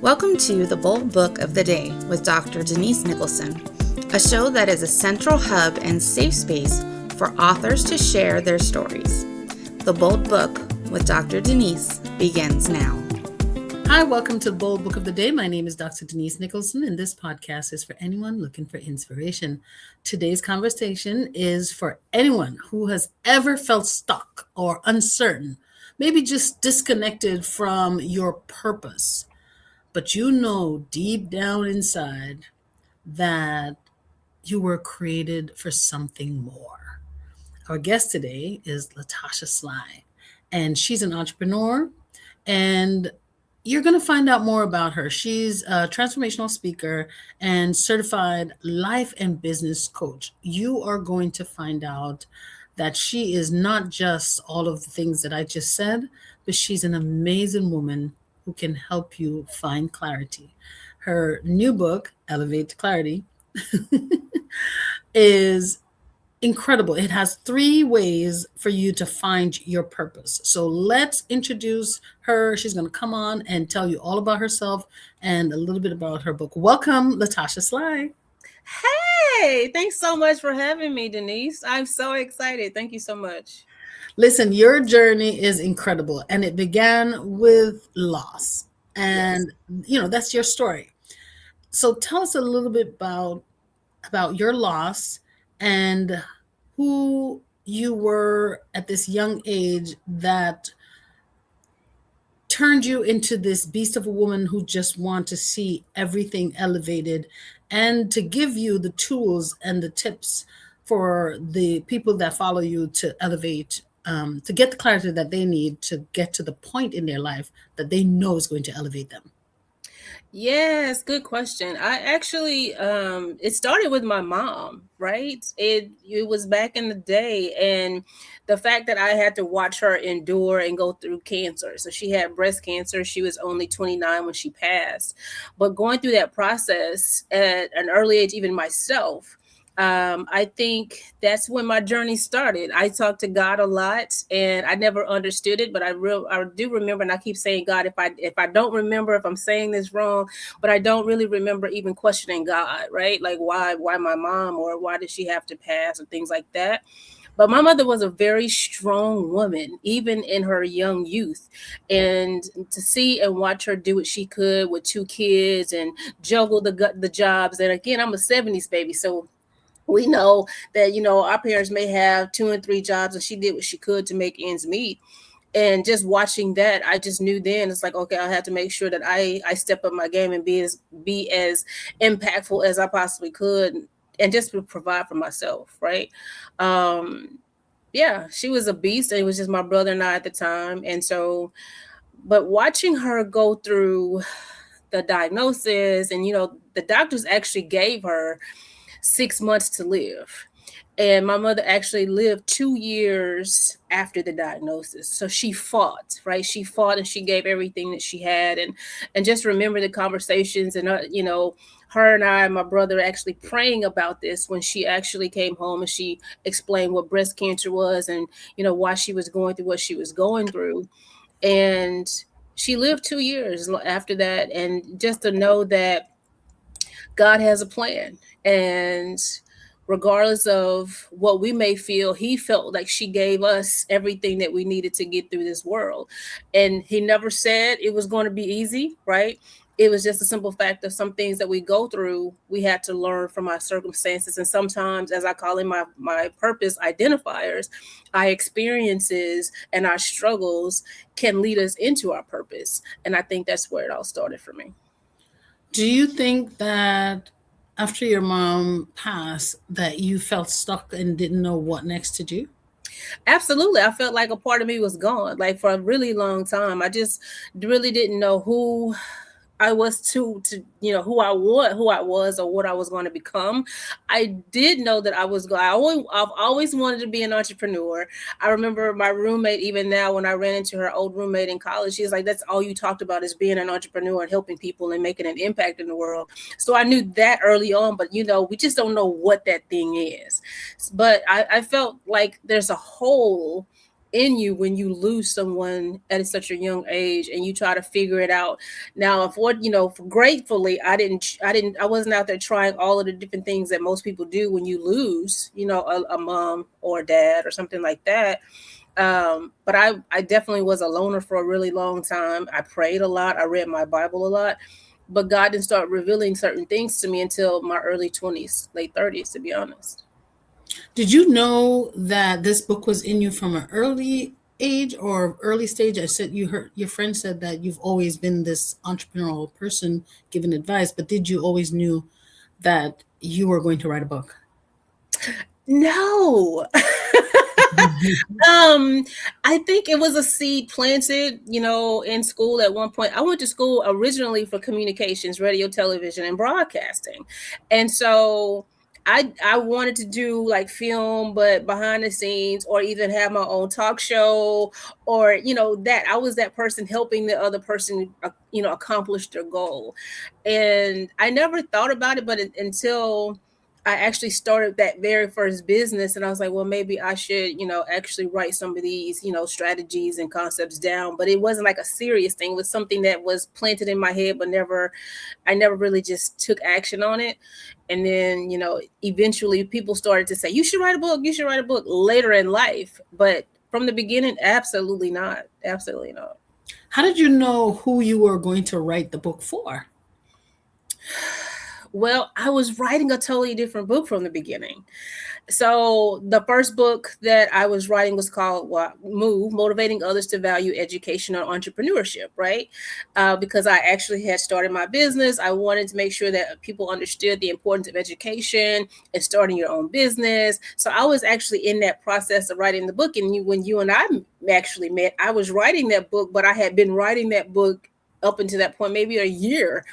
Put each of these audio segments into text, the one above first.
Welcome to the Bold Book of the Day with Dr. Denise Nicholson, a show that is a central hub and safe space for authors to share their stories. The Bold Book with Dr. Denise begins now. Hi, welcome to the Bold Book of the Day. My name is Dr. Denise Nicholson, and this podcast is for anyone looking for inspiration. Today's conversation is for anyone who has ever felt stuck or uncertain, maybe just disconnected from your purpose. But you know deep down inside that you were created for something more. Our guest today is Latasha Sly, and she's an entrepreneur, and you're going to find out more about her. She's a transformational speaker and certified life and business coach. You are going to find out that she is not just all of the things that I just said, but she's an amazing woman who can help you find clarity. Her new book, Elevate to Clarity, is incredible. It has 3 ways for you to find your purpose. So let's introduce her. She's going to come on and tell you all about herself and a little bit about her book. Welcome, Latasha Sly. Hey, thanks so much for having me, Denise. I'm so excited. Thank you so much. Listen, your journey is incredible, and it began with loss. And, that's your story. So tell us a little bit about your loss and who you were at this young age that turned you into this beast of a woman who just want to see everything elevated and to give you the tools and the tips for the people that follow you to elevate, to get the clarity that they need to get to the point in their life that they know is going to elevate them. Yes, good question. I actually it started with my mom, right? It was back in the day, and the fact that I had to watch her endure and go through cancer. So she had breast cancer. She was only 29 when she passed. But going through that process at an early age, even myself, I think that's when my journey started. I talked to God a lot, and I never understood it, but I do remember, and I keep saying, God, if I don't remember if I'm saying this wrong, but I don't really remember even questioning God, right? Like why my mom, or why did she have to pass, or things like that. But my mother was a very strong woman, even in her young youth. And to see and watch her do what she could with 2 kids and juggle the jobs. And again, I'm a 70s baby, so we know that our parents may have 2 and 3 jobs, and she did what she could to make ends meet. And just watching that, I just knew then it's like, okay, I have to make sure that I step up my game and be as impactful as I possibly could, and just to provide for myself, right? Yeah, she was a beast. It was just my brother and I at the time. And so, but watching her go through the diagnosis, and the doctors actually gave her 6 months to live. And my mother actually lived 2 years after the diagnosis. So she fought, right? She fought, and she gave everything that she had. And just remember the conversations, and her and I, my brother, actually praying about this when she actually came home, and she explained what breast cancer was, and why she was going through what she was going through. And she lived 2 years after that. And just to know that God has a plan, and regardless of what we may feel, he felt like she gave us everything that we needed to get through this world. And he never said it was going to be easy, right? It was just a simple fact of some things that we go through, we had to learn from our circumstances. And sometimes, as I call in my purpose identifiers, our experiences and our struggles can lead us into our purpose. And I think that's where it all started for me. Do you think that after your mom passed that you felt stuck and didn't know what next to do? Absolutely. I felt like a part of me was gone. Like for a really long time, I just really didn't know who I was to who I was, or what I was going to become. I did know that I've always wanted to be an entrepreneur. I remember my roommate, even now, when I ran into her old roommate in college, she was like, that's all you talked about, is being an entrepreneur and helping people and making an impact in the world. So I knew that early on, but we just don't know what that thing is. But I felt like there's a hole in you when you lose someone at such a young age and you try to figure it out. Now, if what, gratefully, I wasn't out there trying all of the different things that most people do when you lose, a mom or a dad or something like that. But I definitely was a loner for a really long time. I prayed a lot. I read my Bible a lot, but God didn't start revealing certain things to me until my early 20s, late 30s, to be honest. Did you know that this book was in you from an early age or early stage? I said you heard your friend said that you've always been this entrepreneurial person giving advice, but did you always knew that you were going to write a book? No. I think it was a seed planted, in school at one point. I went to school originally for communications, radio, television, and broadcasting. And so I wanted to do like film, but behind the scenes, or even have my own talk show, or that I was that person helping the other person, accomplish their goal. And I never thought about it, but until I actually started that very first business, and I was like, well, maybe I should, actually write some of these, strategies and concepts down. But it wasn't like a serious thing. It was something that was planted in my head, but I never really just took action on it. And then, eventually people started to say, you should write a book, you should write a book later in life. But from the beginning, absolutely not. Absolutely not. How did you know who you were going to write the book for? Well, I was writing a totally different book from the beginning. So the first book that I was writing was called Move, Motivating Others to Value Education or Entrepreneurship, right? Because I actually had started my business. I wanted to make sure that people understood the importance of education and starting your own business. So I was actually in that process of writing the book. And when you and I actually met, I was writing that book, but I had been writing that book up until that point, maybe a year.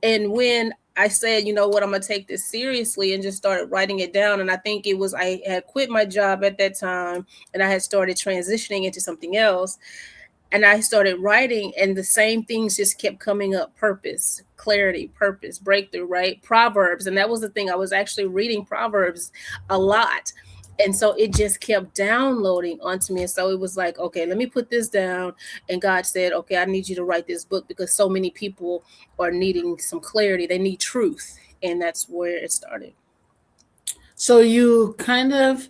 And when I said, you know what, I'm going to take this seriously, and just started writing it down. And I think it was, I had quit my job at that time, and I had started transitioning into something else. And I started writing, and the same things just kept coming up: purpose, clarity, purpose, breakthrough, right? Proverbs. And that was the thing. I was actually reading Proverbs a lot. And so it just kept downloading onto me. And so it was like, okay, let me put this down. And God said, okay, I need you to write this book, because so many people are needing some clarity. They need truth. And that's where it started. So you kind of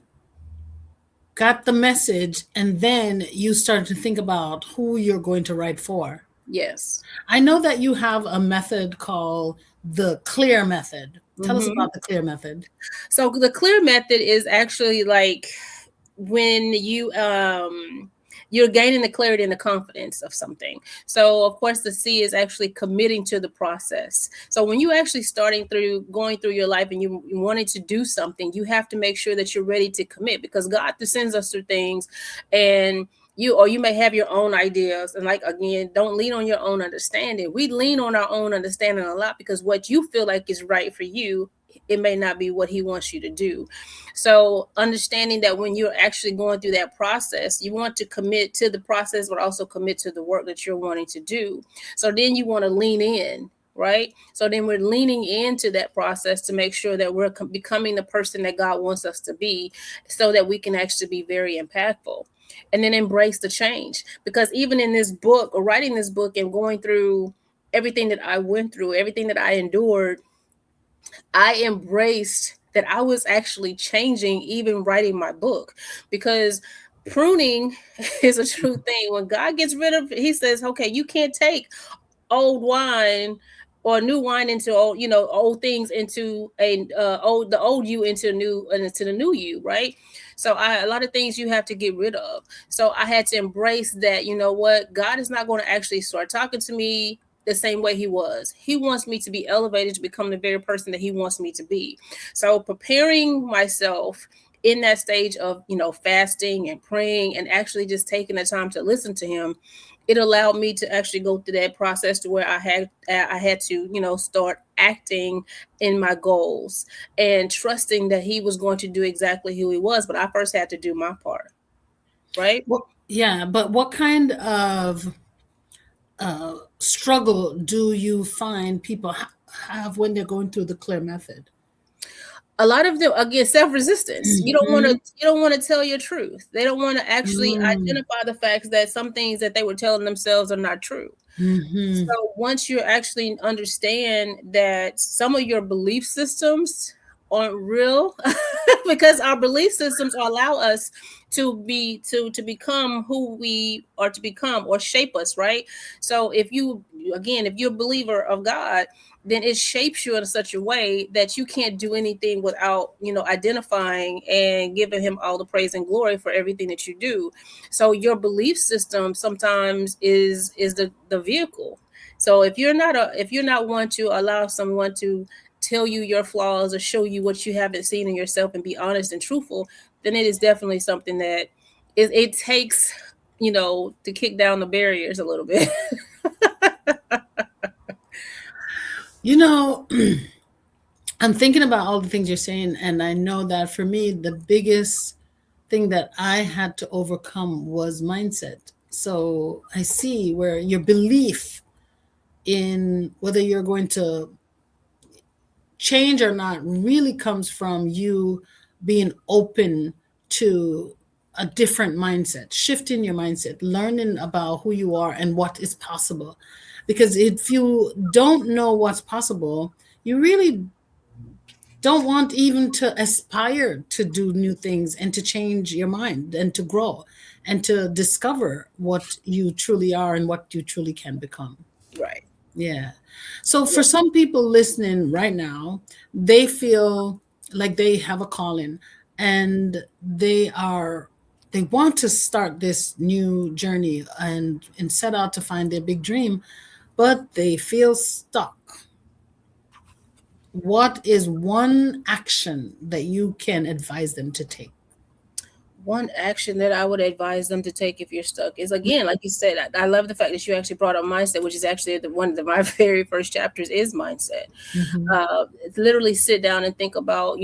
got the message, and then you started to think about who you're going to write for. Yes. I know that you have a method called the CLEAR method. Tell us about the CLEAR method. So the CLEAR method is actually like when you're gaining the clarity and the confidence of something. So of course the C is actually committing to the process. So when you actually going through your life and you wanting to do something, you have to make sure that you're ready to commit, because God sends us through things, and you may have your own ideas. And like, again, don't lean on your own understanding. We lean on our own understanding a lot, because what you feel like is right for you, it may not be what he wants you to do. So understanding that when you're actually going through that process, you want to commit to the process, but also commit to the work that you're wanting to do. So then you want to lean in, right? So then we're leaning into that process to make sure that we're becoming the person that God wants us to be, so that we can actually be very impactful. And then embrace the change. Because even in this book, or writing this book and going through everything that I went through, everything that I endured, I embraced that I was actually changing, even writing my book, because pruning is a true thing. When God gets rid of, he says, okay, you can't take old wine or new wine into old things into the old you into the new you, right? So a lot of things you have to get rid of. So I had to embrace that. You know what? God is not going to actually start talking to me the same way he was. He wants me to be elevated to become the very person that he wants me to be. So preparing myself in that stage of fasting and praying, and actually just taking the time to listen to him, it allowed me to actually go through that process to where I had to start acting in my goals, and trusting that he was going to do exactly who he was. But I first had to do my part, right? Well, yeah, but what kind of struggle do you find people have when they're going through the CLEAR method? A lot of them, again, self-resistance. Mhm. You don't want to tell your truth. They don't want to actually Mm. identify the facts that some things that they were telling themselves are not true. Mhm. So once you actually understand that some of your belief systems aren't real, because our belief systems allow us to become who we are to become or shape us, right? So if you, again, if you're a believer of God, then it shapes you in such a way that you can't do anything without, identifying and giving him all the praise and glory for everything that you do. So your belief system sometimes is the vehicle. So if you're not one to allow someone to tell you your flaws or show you what you haven't seen in yourself and be honest and truthful, then it is definitely something that it takes, to kick down the barriers a little bit. You know, I'm thinking about all the things you're saying, and I know that for me, the biggest thing that I had to overcome was mindset. So I see where your belief in whether you're going to change or not really comes from you being open to a different mindset, shifting your mindset, learning about who you are and what is possible. Because if you don't know what's possible, you really don't want even to aspire to do new things and to change your mind and to grow and to discover what you truly are and what you truly can become. Right. Yeah. So for some people listening right now, they feel like they have a calling and they want to start this new journey and set out to find their big dream, but they feel stuck. What is one action that you can advise them to take? One action that I would advise them to take if you're stuck is, again, like you said, I love the fact that you actually brought up mindset, which is actually one of my very first chapters is mindset. Mhm. Literally sit down and think about,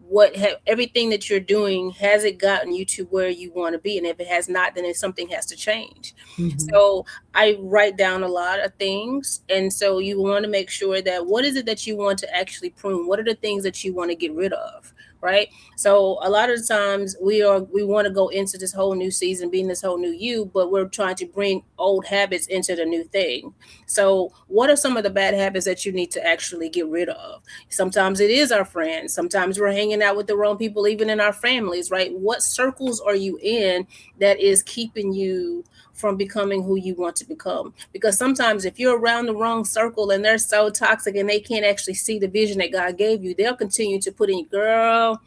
what have everything that you're doing, has it gotten you to where you want to be? And if it has not, then something has to change. Mhm. So I write down a lot of things. And so you want to make sure that what is it that you want to actually prune? What are the things that you want to get rid of? Right. So a lot of the times we want to go into this whole new season, being this whole new you, but we're trying to bring old habits into the new thing. So what are some of the bad habits that you need to actually get rid of? Sometimes it is our friends. Sometimes we're hanging out with the wrong people, even in our families, right? What circles are you in that is keeping you from becoming who you want to become? Because sometimes if you're around the wrong circle and they're so toxic and they can't actually see the vision that God gave you, they'll continue to put in, girl,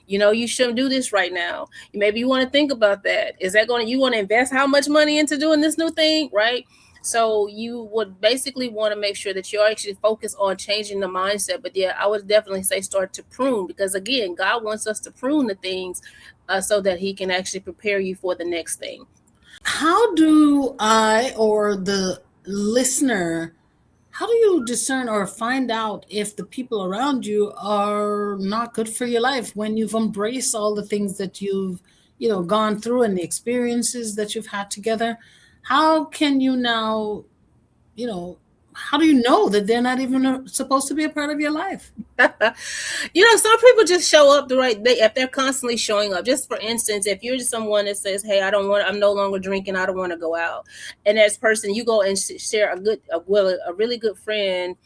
you shouldn't do this right now. Maybe you want to think about that. Is that going to, you want to invest how much money into doing this new thing, right? So you would basically want to make sure that you're actually focused on changing the mindset. But yeah, I would definitely say start to prune, because again, God wants us to prune the things so that he can actually prepare you for the next thing. How do I or the listener, how do you discern or find out if the people around you are not good for your life when you've embraced all the things that you've, gone through and the experiences that you've had together? How can you now, you know, how do you know that they're not even supposed to be a part of your life? Some people just show up the right day if they're constantly showing up. Just for instance, if you're someone that says, "Hey, I'm no longer drinking. I don't want to go out," and as person, you go and share a really good friend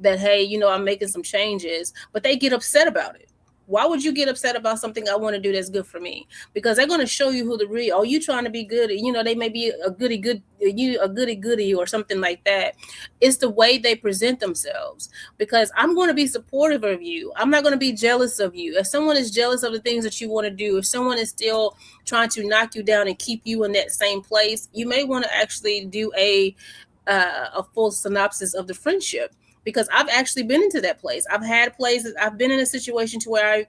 that, hey, I'm making some changes, but they get upset about it. Why would you get upset about something I want to do that's good for me? Because they're going to show you who the real. Oh, you trying to be good? They may be a goody good, you a goody goody or something like that. It's the way they present themselves. Because I'm going to be supportive of you. I'm not going to be jealous of you. If someone is jealous of the things that you want to do, if someone is still trying to knock you down and keep you in that same place, you may want to actually do a full synopsis of the friendship, because I've actually been into that place. I've had places. I've been in a situation to where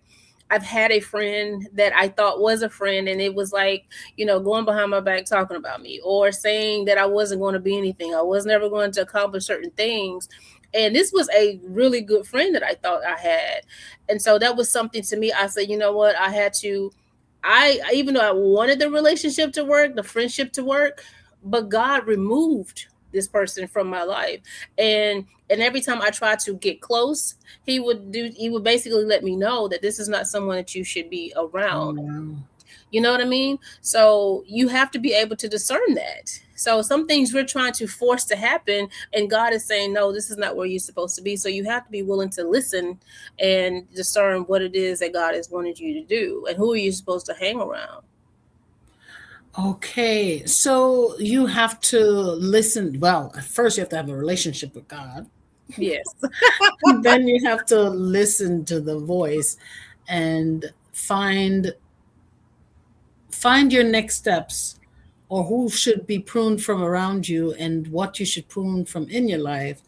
I've had a friend that I thought was a friend, and it was like, going behind my back talking about me or saying that I wasn't going to be anything. I was never going to accomplish certain things. And this was a really good friend that I thought I had. And so that was something to me. I said, you know what? I had to, even though I wanted the relationship to work, the friendship to work, but God removed this person from my life. And every time I try to get close, he would basically let me know that this is not someone that you should be Oh, around. wow. You know what I mean? So you have to be able to discern that. So some things we're trying to force to happen, and God is saying, no, this is not where you're supposed to be. So you have to be willing to listen and discern what it is that God has wanted you to do and who are you supposed to hang around. Okay, so you have to listen. Well, at first you have to have a relationship with God. Yes. Then you have to listen to the voice and find your next steps, or who should be pruned from around you and what you should prune from in your life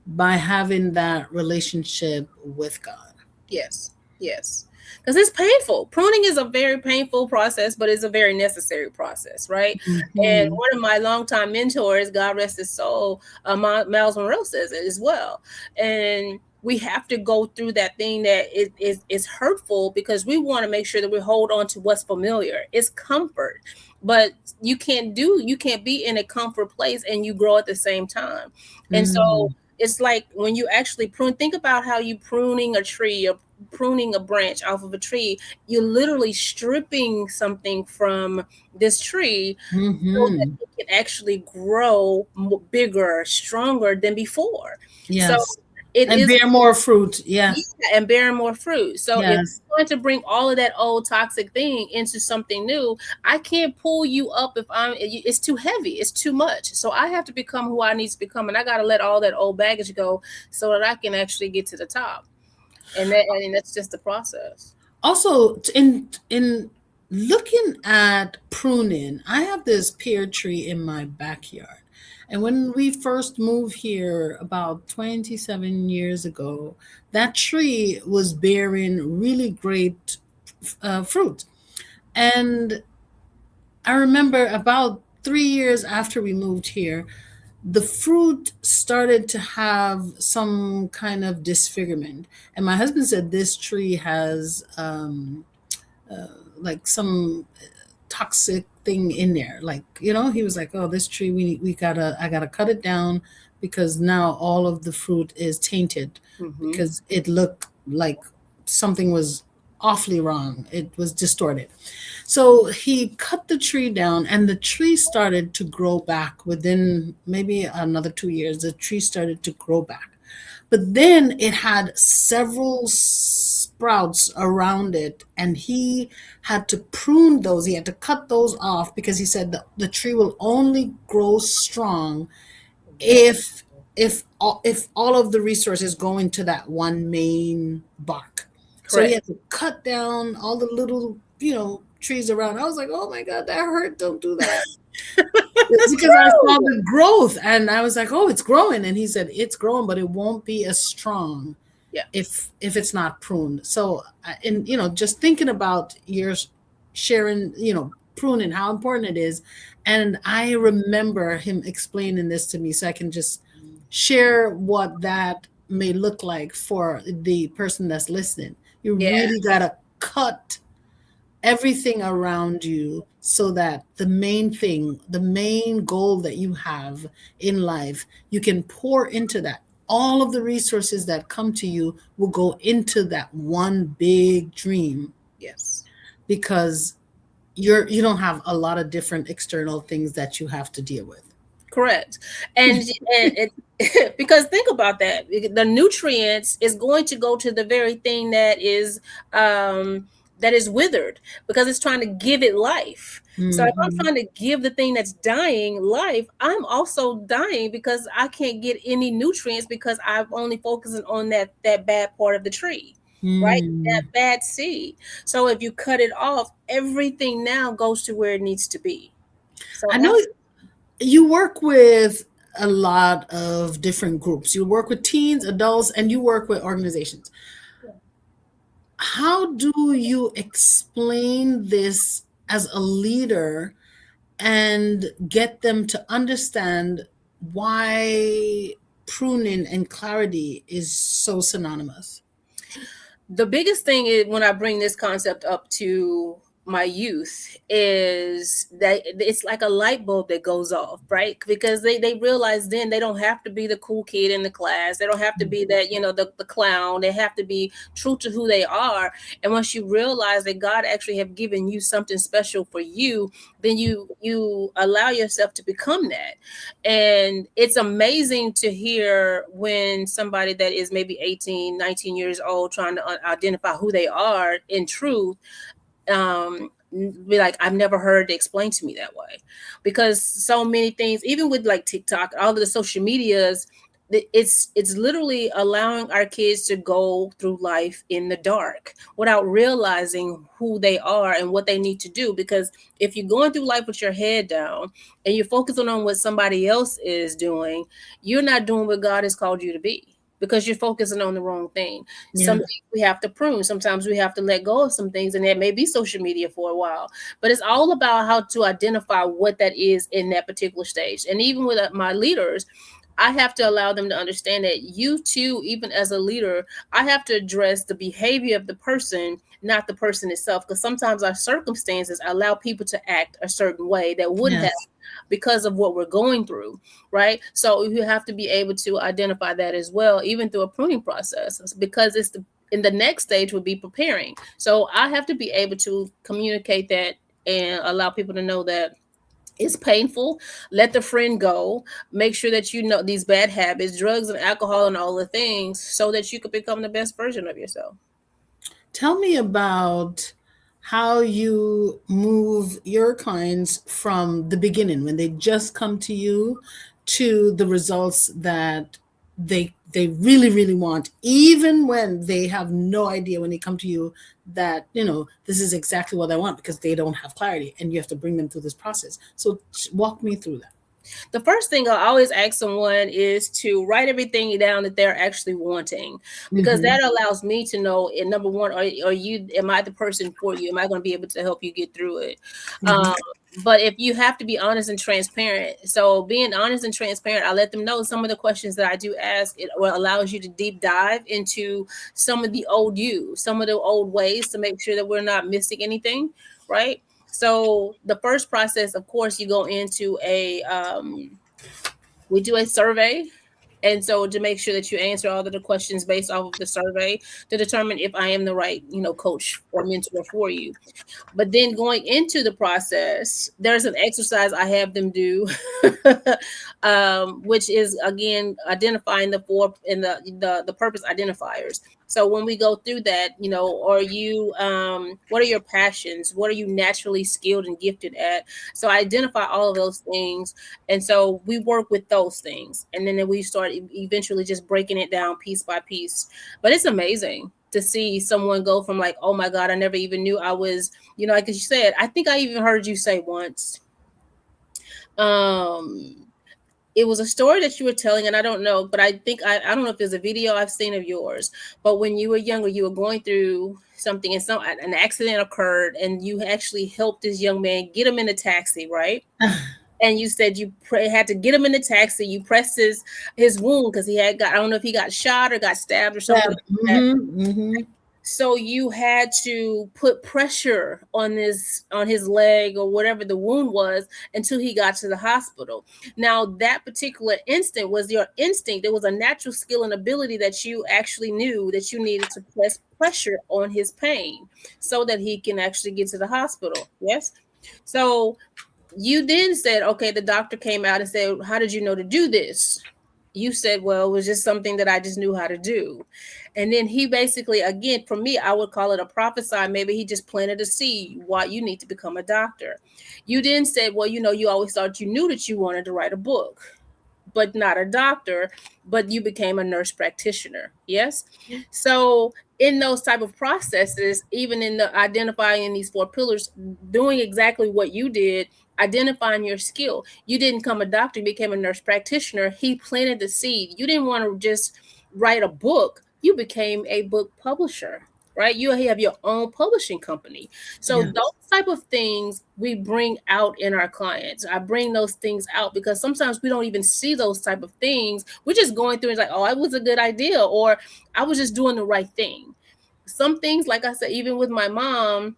by having that relationship with God. Yes. Yes. Because it's painful. Pruning is a very painful process, but it's a very necessary process, right? And Mhm. one of my longtime mentors, God rest his soul, Miles Monroe, says it as well. And we have to go through that thing that is hurtful, because we want to make sure that we hold on to what's familiar. It's comfort, but you can't be in a comfort place and you grow at the same time. And so Mm. it's like when you actually prune, think about how you pruning a tree or pruning a branch off of a tree. You're literally stripping something from this tree so that Mhm. it can actually grow bigger, stronger than before. So Yes. it And is, bear more fruit. Yeah. yeah, and bearing more fruit. So if Yes. I'm going to bring all of that old toxic thing into something new, I can't pull you up if it's too heavy, it's too much. So I have to become who I need to become, and I got to let all that old baggage go so that I can actually get to the top. And that's just the process. Also, in looking at pruning, I have this pear tree in my backyard. And when we first moved here about 27 years ago, that tree was bearing really great fruit. And I remember about 3 years after we moved here, the fruit started to have some kind of disfigurement. And my husband said this tree has like some toxic thing in there. Like, he was like, oh, this tree, I gotta cut it down because now all of the fruit is tainted Mm-hmm. because it looked like something was awfully wrong. It was distorted. So he cut the tree down, and the tree started to grow back within maybe another 2 years. The tree started to grow back. But then it had several sprouts around it, and he had to prune those. He had to cut those off because he said the tree will only grow strong if if all of the resources go into that one main bark. So he Correct. had to cut down all the little, trees around. I was like, oh my God, that hurt. Don't do that. That's Because I saw true. the growth and I was like, oh, it's growing. And he said, it's growing, but it won't be as strong Yeah. if it's not pruned. So, and just thinking about your sharing, pruning, how important it is. And I remember him explaining this to me, so I can just share what that may look like for the person that's listening. You Yeah. really gotta cut everything around you so that the main thing, the main goal that you have in life, you can pour into that. All of the resources that come to you will go into that one big dream, Yes. because you don't have a lot of different external things that you have to deal with. Correct. And it because think about that. The nutrients is going to go to the very thing um that is withered, because it's trying to give it life. So if I'm Mhm. trying to give the thing that's dying life, I'm also dying because I can't get any nutrients because I'm only focusing on that bad part of the tree, right? That Mm. bad seed. So if you cut it off, everything now goes to where it needs to be. So I know you work with a lot of different groups. You work with teens, adults, and you work with organizations. How do you explain this as a leader and get them to understand why pruning and clarity is so synonymous? the biggest thing is when I bring this concept up to my youth is that it's like a light bulb that goes off, right? Because they realize then they don't have to be the cool kid in the class. They don't have to be that, the clown. They have to be true to who they are. And once you realize that God actually have given you something special for you, then you allow yourself to become that. And it's amazing to hear when somebody that is maybe 18, 19 years old trying to identify who they are in truth, be like, I've never heard it explained to me that way. Because so many things, even with like TikTok, all of the social medias, it's literally allowing our kids to go through life in the dark without realizing who they are and what they need to do. Because if you're going through life with your head down and you're focusing on what somebody else is doing, you're not doing what God has called you to be, because you're focusing on the wrong thing. Some Yeah. things we have to prune. Sometimes we have to let go of some things, and that may be social media for a while. But it's all about how to identify what that is in that particular stage. And even with my leaders, I have to allow them to understand that you too, even as a leader, I have to address the behavior of the person, not the person itself. Because sometimes our circumstances allow people to act a certain way that wouldn't have, Yes. because of what we're going through, right? So you have to be able to identify that as well, even through a pruning process, because it's in the next stage would be preparing. So I have to be able to communicate that and allow people to know that it's painful. Let the friend go. Make sure that you know these bad habits, drugs and alcohol and all the things, so that you could become the best version of yourself. Tell me about how you move your clients from the beginning when they just come to you to the results that they really really want, even when they have no idea when they come to you that this is exactly what I want, because they don't have clarity and you have to bring them through this process. So walk me through that. The first thing I always ask someone is to write everything down that they're actually wanting, because Mm-hmm. that allows me to know, in number one, are you, am I the person for you? Am I going to be able to help you get through it? Mm-hmm. Um, but if you have to be honest and transparent, so being honest and transparent, I let them know some of the questions that I do ask. It allows you to deep dive into some of the old you, some of the old ways, to make sure that we're not missing anything, right? So the first process, of course, you go into we do a survey. And so to make sure that you answer all of the questions based off of the survey to determine if I am the right, coach or mentor for you. But then going into the process, there's an exercise I have them do, which is again identifying the four and the purpose identifiers. So when we go through that, are you what are your passions? What are you naturally skilled and gifted at? So I identify all of those things, and so we work with those things, and then we start eventually just breaking it down piece by piece. But it's amazing to see someone go from like, oh my God, I never even knew I was, like you said, I think I even heard you say once, um, it was a story that you were telling, and I don't know, but I think I don't know if there's a video I've seen of yours, but when you were younger, you were going through something and an accident occurred, and you actually helped this young man get him in a taxi, right? And you said you had to get him in the taxi. You pressed his wound because he had got, I don't know if he got shot or got stabbed or Yeah. something like that. Mm-hmm. Mm-hmm. So you had to put pressure on his leg or whatever the wound was until he got to the hospital. Now that particular instant was your instinct. There was a natural skill and ability that you actually knew that you needed to press pressure on his pain so that he can actually get to the hospital. Yes. So you then said, okay, the doctor came out and said, how did you know to do this? You said, well, it was just something that I just knew how to do. And then he basically, again, for me, I would call it a prophesy. Maybe he just planted a seed why you need to become a doctor. You then said, well, you always thought you knew that you wanted to write a book, but not a doctor, but you became a nurse practitioner. Yes. So in those type of processes, even in the identifying these four pillars, doing exactly what you did, identifying your skill. You didn't become a doctor, you became a nurse practitioner. He planted the seed. You didn't want to just write a book, you became a book publisher, right? You have your own publishing company. So Yeah. those type of things we bring out in our clients. I bring those things out because sometimes we don't even see those type of things. We're just going through and it's like, oh, it was a good idea, or I was just doing the right thing. Some things, like I said, even with my mom,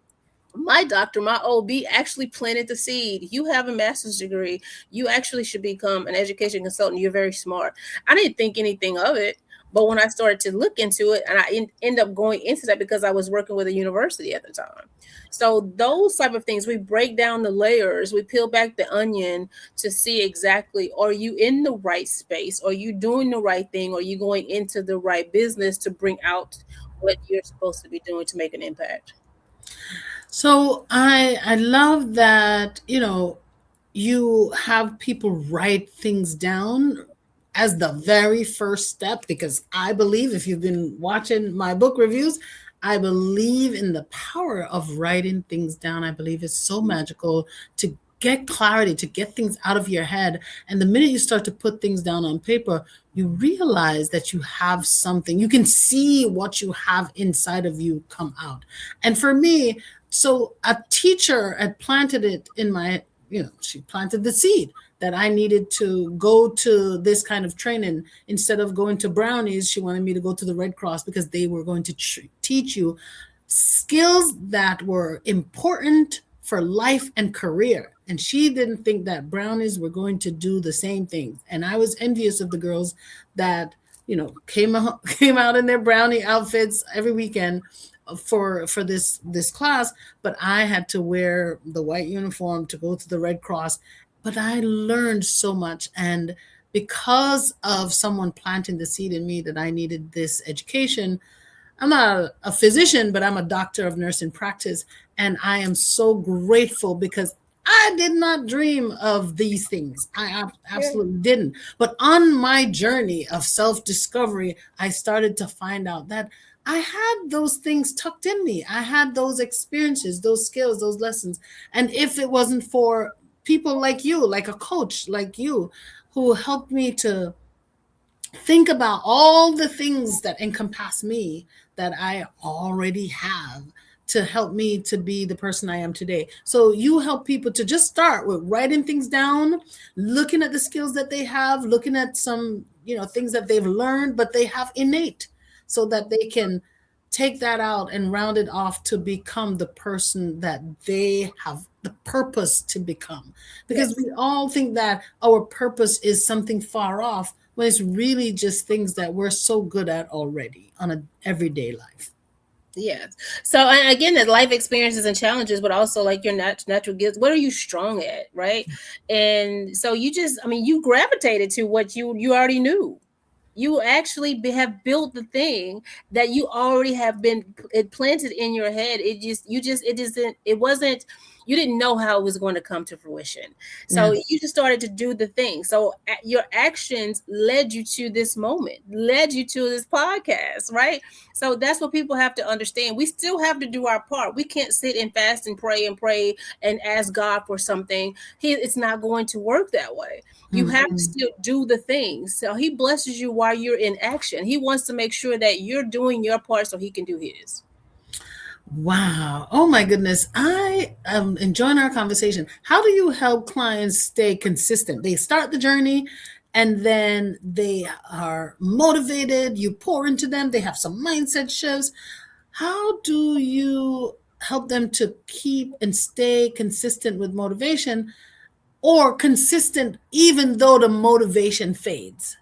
My doctor, my OB, actually planted the seed. You have a master's degree. You actually should become an education consultant. You're very smart. I didn't think anything of it. But when I started to look into it, and I end up going into that because I was working with a university at the time. So those type of things, we break down the layers, we peel back the onion to see exactly, are you in the right space? Are you doing the right thing? Are you going into the right business to bring out what you're supposed to be doing to make an impact? So I love that, you have people write things down as the very first step, because I believe, if you've been watching my book reviews, I believe in the power of writing things down. I believe it's so magical to get clarity, to get things out of your head. And the minute you start to put things down on paper, you realize that you have something. You can see what you have inside of you come out. And for me, so a teacher had planted it in my, she planted the seed that I needed to go to this kind of training. Instead of going to Brownies, she wanted me to go to the Red Cross, because they were going to teach you skills that were important for life and career. And she didn't think that Brownies were going to do the same things. And I was envious of the girls that, came out in their brownie outfits every weekend for this class. But I had to wear the white uniform to go to the Red Cross. But I learned so much. And because of someone planting the seed in me that I needed this education, I'm not a physician, but I'm a doctor of nursing practice. And I am so grateful, because I did not dream of these things. I absolutely didn't. But on my journey of self discovery, I started to find out that I had those things tucked in me. I had those experiences, those skills, those lessons. And if it wasn't for people like you, like a coach like you, who helped me to think about all the things that encompass me that I already have to help me to be the person I am today. So you help people to just start with writing things down, looking at the skills that they have, looking at some, things that they've learned, but they have innate, so that they can take that out and round it off to become the person that they have the purpose to become. Because Yes. we all think that our purpose is something far off, when it's really just things that we're so good at already on an everyday life. Yes. So, and again, the life experiences and challenges, but also like your natural gifts. What are you strong at, right? And so you just, I mean, you gravitated to what you already knew. You actually have built the thing that you already have been it planted in your head. It wasn't, you didn't know how it was going to come to fruition. So Yes. you just started to do the thing. So your actions led you to this moment, led you to this podcast, right? So that's what people have to understand. We still have to do our part. We can't sit and fast and pray and ask God for something. It's not going to work that way. You have to Mhm. still do the things. So he blesses you while you're in action. He wants to make sure that you're doing your part so he can do his. Wow. Oh my goodness. I am enjoying our conversation. How do you help clients stay consistent? They start the journey and then they are motivated. You pour into them. They have some mindset shifts. How do you help them to keep and stay consistent with motivation, or consistent even though the motivation fades?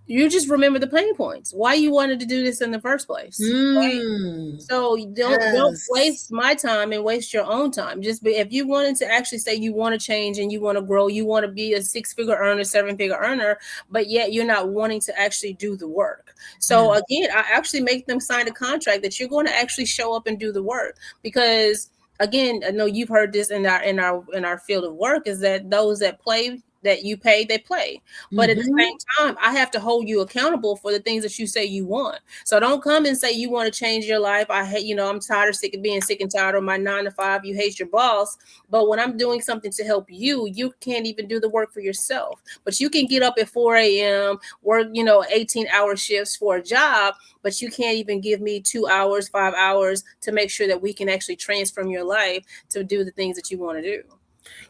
You just remember the pain points. Why you wanted to do this in the first place. Mm, So you don't yes. waste my time and waste your own time. Just be, if you wanted to actually say you want to change and you want to grow, you want to be a six-figure earner, seven-figure earner, but yet you're not wanting to actually do the work. So Yeah. again, I actually make them sign a contract that you're going to actually show up and do the work. Because again, I know you've heard this in our field of work, is that those that play, that you pay, they play. But at the Hmm. same time, I have to hold you accountable for the things that you say you want. So don't come and say you want to change your life. I hate, I'm tired of sick of being sick and tired of my 9 to 5. You hate your boss. But when I'm doing something to help you, you can't even do the work for yourself. But you can get up at 4 a.m., work, 18-hour shifts for a job, but you can't even give me 2 hours, 5 hours to make sure that we can actually transform your life to do the things that you want to do.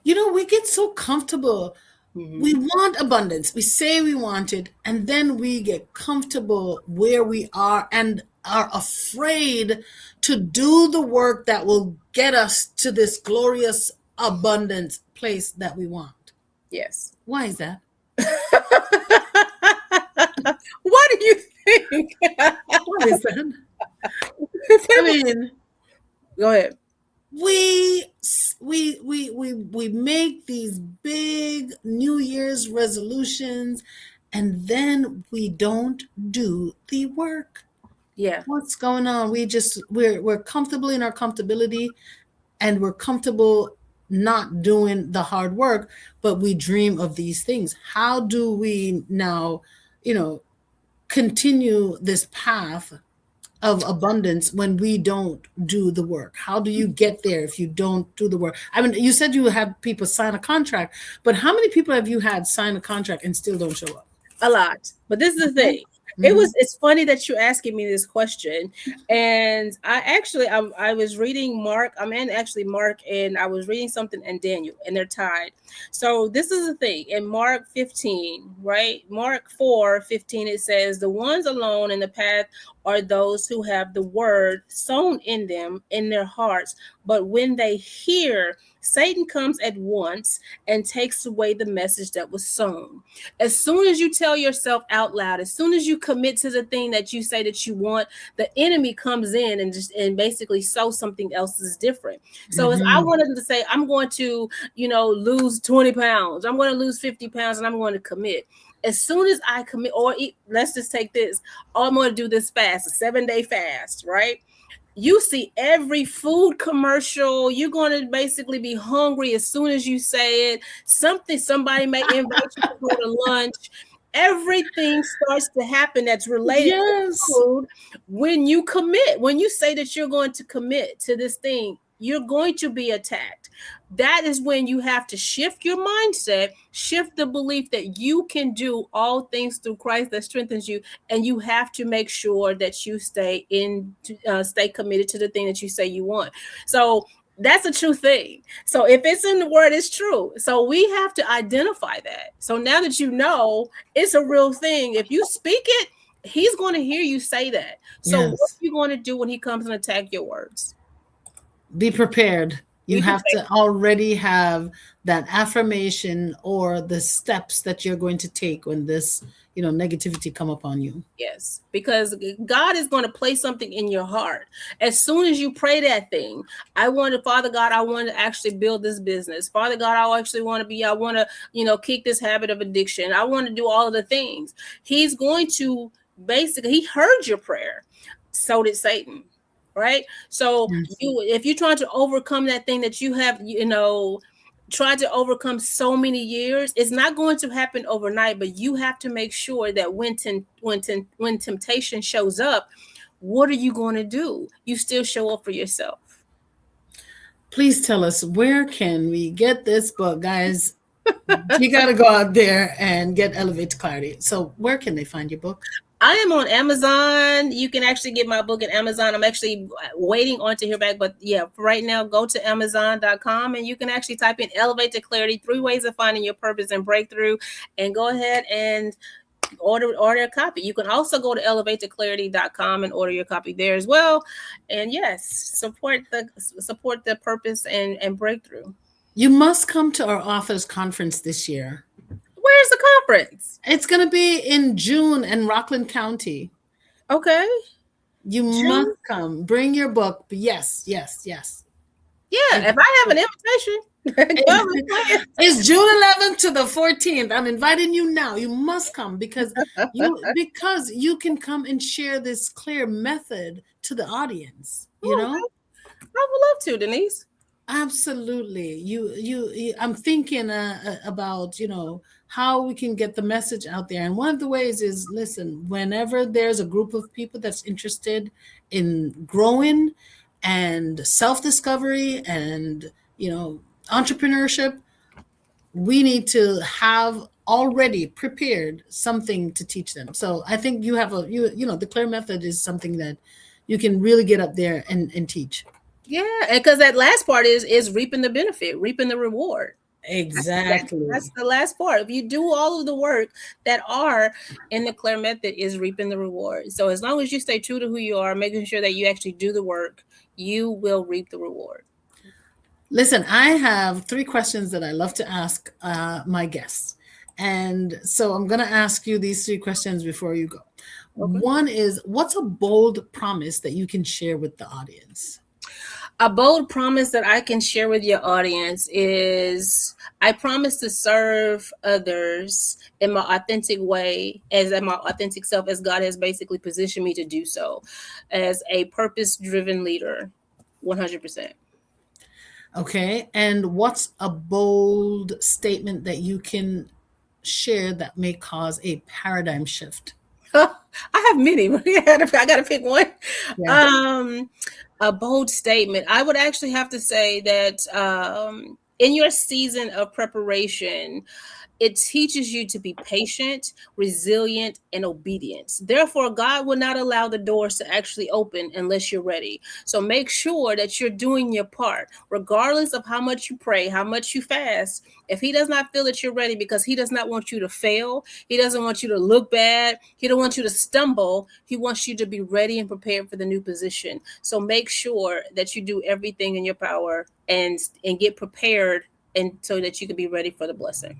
We get so comfortable We want abundance. We say we want it, and then we get comfortable where we are and are afraid to do the work that will get us to this glorious abundance place that we want. Yes. Why is that? What do you think? Why is that? I mean, Go ahead. we make these big New Year's resolutions, and then we don't do the work. Yeah. What's going on? We're comfortable in our comfortability, and we're comfortable not doing the hard work, but we dream of these things. How do we now, continue this path of abundance when we don't do the work? How do you get there if you don't do the work? I mean, you said you had people sign a contract, but how many people have you had sign a contract and still don't show up? A lot. But this is the thing. It's funny that you're asking me this question. And I was reading Mark. I'm in actually Mark, and I was reading something in Daniel, and they're tied. So this is the thing. In Mark 15, right? Mark 4:15, it says, the ones alone in the path are those who have the word sown in them in their hearts. But when they hear, Satan comes at once and takes away the message that was sown. As soon as you tell yourself out loud, as soon as you commit to the thing that you say that you want, the enemy comes in and basically sows something else is different. So as I wanted to say, I'm going to, lose 20 pounds, I'm going to lose 50 pounds, and I'm going to commit. As soon as I commit, let's just take this, I'm going to do this fast, a 7-day fast, right? You see every food commercial, you're going to basically be hungry as soon as you say it. Somebody may invite you to go to lunch. Everything starts to happen that's related to food when you commit. When you say that you're going to commit to this thing, you're going to be attacked. That is when you have to shift your mindset, shift the belief that you can do all things through Christ that strengthens you, and you have to make sure that you stay committed to the thing that you say you want. So that's a true thing. So if it's in the word, it's true. So we have to identify that. So now that you know it's a real thing, if you speak it, he's going to hear you say that. So what are you going to do when he comes and attack your words? Be prepared. You have to already have that affirmation or the steps that you're going to take when this, negativity come upon you. Yes, because God is going to place something in your heart. As soon as you pray that thing, Father God, I want to actually build this business. Father God, I want to, kick this habit of addiction. I want to do all of the things. He's going to he heard your prayer. So did Satan. Right. So if you're trying to overcome that thing that you have, tried to overcome so many years, it's not going to happen overnight, but you have to make sure that when temptation shows up, what are you going to do? You still show up for yourself. Please tell us, where can we get this book, guys? You got to go out there and get Elevate to Clarity. So where can they find your book? I am on Amazon. You can actually get my book at Amazon. I'm actually waiting on to hear back. But yeah, for right now, go to Amazon.com and you can actually type in Elevate to Clarity, 3 ways of finding your purpose and breakthrough, and go ahead and order a copy. You can also go to elevatetoclarity.com and order your copy there as well. And yes, support the purpose and breakthrough. You must come to our authors conference this year. Where's the conference? It's going to be in June in Rockland County. Okay. You must come. Bring your book. Yes. Yeah, if I have an invitation. It's June 11th to the 14th. I'm inviting you now. You must come because you can come and share this clear method to the audience. I would love to, Denise. Absolutely. You I'm thinking about, how we can get the message out there. And one of the ways is, listen, whenever there's a group of people that's interested in growing and self-discovery and, entrepreneurship, we need to have already prepared something to teach them. So I think you have the clear method is something that you can really get up there and teach. Yeah, because that last part is reaping the benefit, reaping the reward. Exactly. That's the last part. If you do all of the work that are in the Claire method, is reaping the reward. So as long as you stay true to who you are, making sure that you actually do the work, you will reap the reward. Listen, I have three questions that I love to ask my guests. And so I'm going to ask you these three questions before you go. Okay. One is, what's a bold promise that you can share with the audience? A bold promise that I can share with your audience is I promise to serve others in my authentic way, as my authentic self, as God has basically positioned me to do so, as a purpose driven leader, 100%. Okay. And what's a bold statement that you can share that may cause a paradigm shift? I have many, but I got to pick one. Yeah. Um, a bold statement. I would actually have to say that in your season of preparation, it teaches you to be patient, resilient, and obedient. Therefore, God will not allow the doors to actually open unless you're ready. So make sure that you're doing your part, regardless of how much you pray, how much you fast. If He does not feel that you're ready, because He does not want you to fail, He doesn't want you to look bad, He don't want you to stumble. He wants you to be ready and prepared for the new position. So make sure that you do everything in your power and get prepared, and so that you can be ready for the blessing.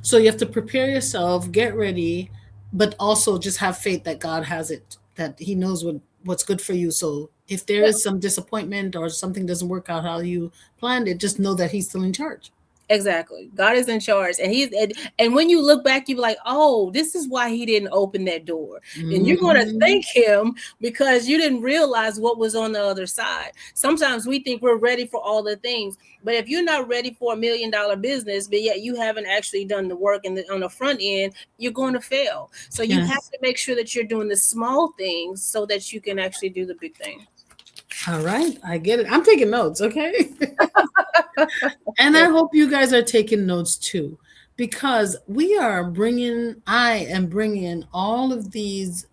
So you have to prepare yourself, get ready, but also just have faith that God has it, that He knows what's good for you. So if there Yeah. is some disappointment or something doesn't work out how you planned it, just know that He's still in charge. Exactly. God is in charge. And when you look back, you be like, oh, this is why He didn't open that door. And you're gonna Mhm. thank Him because you didn't realize what was on the other side. Sometimes we think we're ready for all the things, but if you're not ready for $1 million business, but yet you haven't actually done the work on the front end, you're going to fail. So you have Yes. to make sure that you're doing the small things so that you can actually do the big thing. All right. I get it. I'm taking notes. Okay. And Yeah. I hope you guys are taking notes too, because I am bringing all of these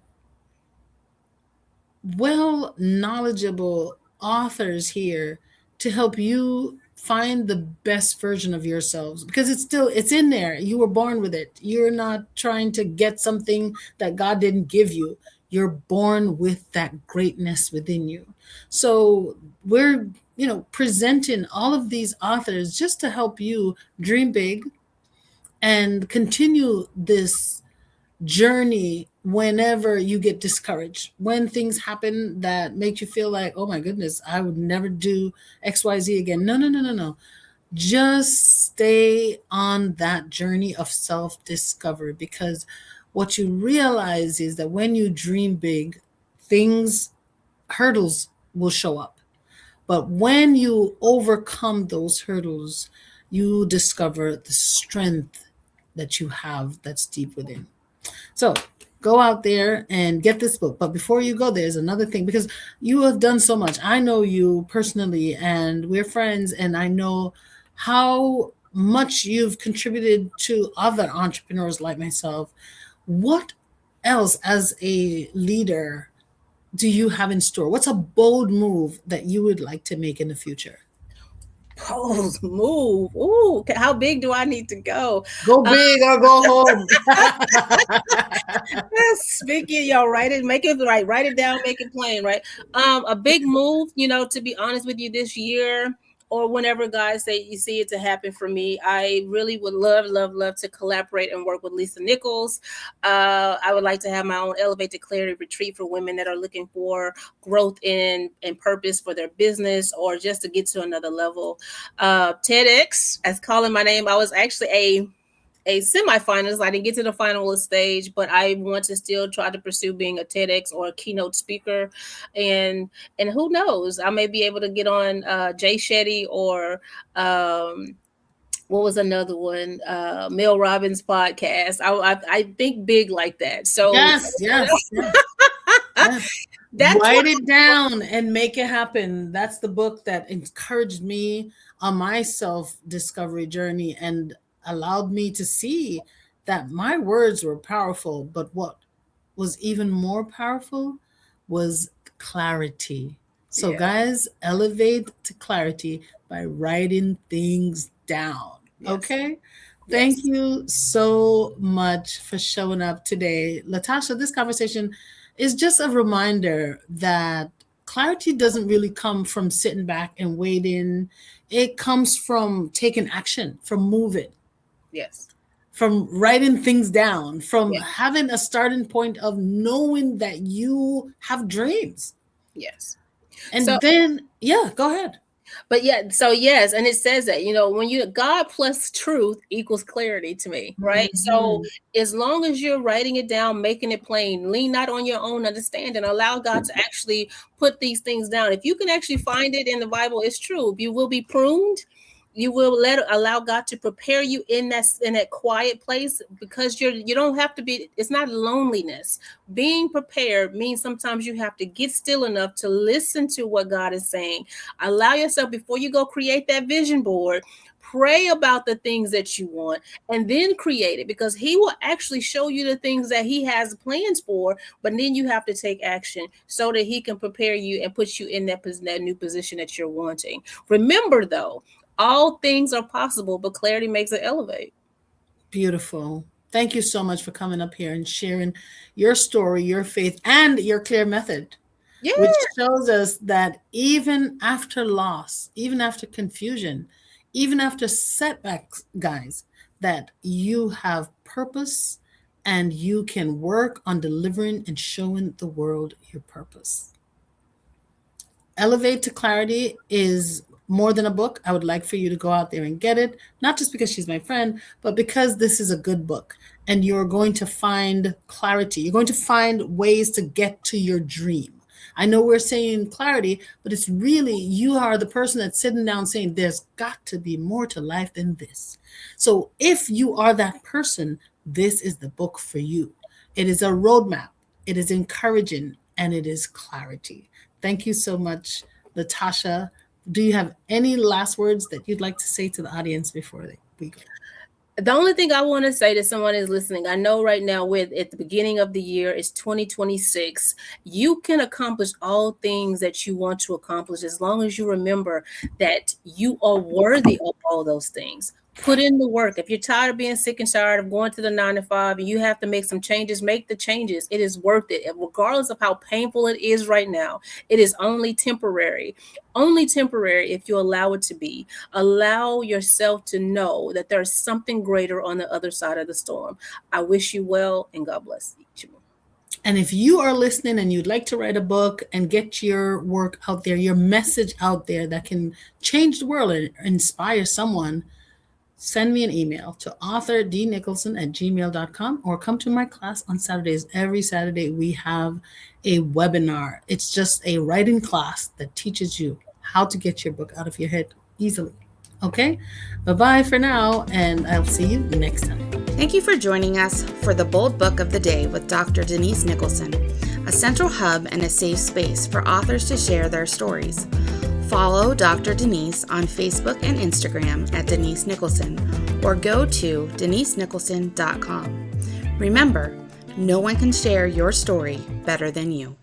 well knowledgeable authors here to help you find the best version of yourselves, because it's in there. You were born with it. You're not trying to get something that God didn't give you. You're born with that greatness within you. So we're, presenting all of these authors just to help you dream big and continue this journey whenever you get discouraged, when things happen that make you feel like, oh my goodness, I would never do XYZ again. No, no, no, no, no. Just stay on that journey of self discovery, because what you realize is that when you dream big, things, hurdles will show up. But when you overcome those hurdles, you discover the strength that you have that's deep within. So go out there and get this book. But before you go, there's another thing, because you have done so much. I know you personally, and we're friends, and I know how much you've contributed to other entrepreneurs like myself. What else, as a leader, do you have in store? What's a bold move that you would like to make in the future? Pose, move. Ooh, how big do I need to go? Go big or go home. Speaking, y'all write it, make it right, write it down, make it plain, right? A big move, to be honest with you, this year or whenever God say you see it to happen for me, I really would love, love, love to collaborate and work with Lisa Nichols. I would like to have my own Elevate to Clarity retreat for women that are looking for growth and purpose for their business, or just to get to another level. TEDx, as calling my name, I was actually a semifinalist. I didn't get to the finalist stage, but I want to still try to pursue being a TEDx or a keynote speaker, and who knows, I may be able to get on Jay Shetty or what was another one, Mel Robbins podcast. I think big like that. So Yes, yes, yes. Yes. that's what. Write it down and make it happen. That's the book that encouraged me on my self discovery journey and allowed me to see that my words were powerful. But what was even more powerful was clarity. So, Yeah. guys, elevate to clarity by writing things down. Yes. Okay. Thank Yes. you so much for showing up today. Latasha, this conversation is just a reminder that clarity doesn't really come from sitting back and waiting. It comes from taking action, from moving, Yes. from writing things down, from Yes. having a starting point of knowing that you have dreams. Yes. So, And then, yeah, go ahead. but yeah, so yes, and it says that, when you God plus truth equals clarity to me, right? So Mhm. as long as you're writing it down, making it plain, lean not on your own understanding, allow God to actually put these things down. If you can actually find it in the Bible, it's true. You will be pruned. You will allow God to prepare you in that quiet place, because you don't have to be. It's not loneliness. Being prepared means sometimes you have to get still enough to listen to what God is saying. Allow yourself, before you go create that vision board, pray about the things that you want, and then create it, because He will actually show you the things that He has plans for. But then you have to take action so that He can prepare you and put you in that new position that you're wanting. Remember, though, all things are possible, but clarity makes it elevate. Beautiful. Thank you so much for coming up here and sharing your story, your faith, and your clear method, Yeah. which shows us that even after loss, even after confusion, even after setbacks, guys, that you have purpose and you can work on delivering and showing the world your purpose. Elevate to Clarity is more than a book. I would like for you to go out there and get it, not just because she's my friend, but because this is a good book and you're going to find clarity. You're going to find ways to get to your dream. I know we're saying clarity, but it's really you are the person that's sitting down saying there's got to be more to life than this. So if you are that person, this is the book for you. It is a roadmap, it is encouraging, and it is clarity. Thank you so much, Latasha. Do you have any last words that you'd like to say to the audience before we go? The only thing I want to say to someone who's listening, I know right now, with at the beginning of the year, it's 2026. You can accomplish all things that you want to accomplish as long as you remember that you are worthy of all those things. Put in the work. If you're tired of being sick and tired of going to the 9 to 5 and you have to make some changes, make the changes. It is worth it. And regardless of how painful it is right now, it is only temporary. Only temporary if you allow it to be. Allow yourself to know that there's something greater on the other side of the storm. I wish you well, and God bless each of you. And if you are listening and you'd like to write a book and get your work out there, your message out there that can change the world and inspire someone, send me an email to authordnicholson@gmail.com or come to my class on Saturdays. Every Saturday, we have a webinar. It's just a writing class that teaches you how to get your book out of your head easily. Okay? Bye-bye for now, and I'll see you next time. Thank you for joining us for the Bold Book of the Day with Dr. Denise Nicholson, a central hub and a safe space for authors to share their stories. Follow Dr. Denise on Facebook and Instagram at Denise Nicholson, or go to denisenicholson.com. Remember, no one can share your story better than you.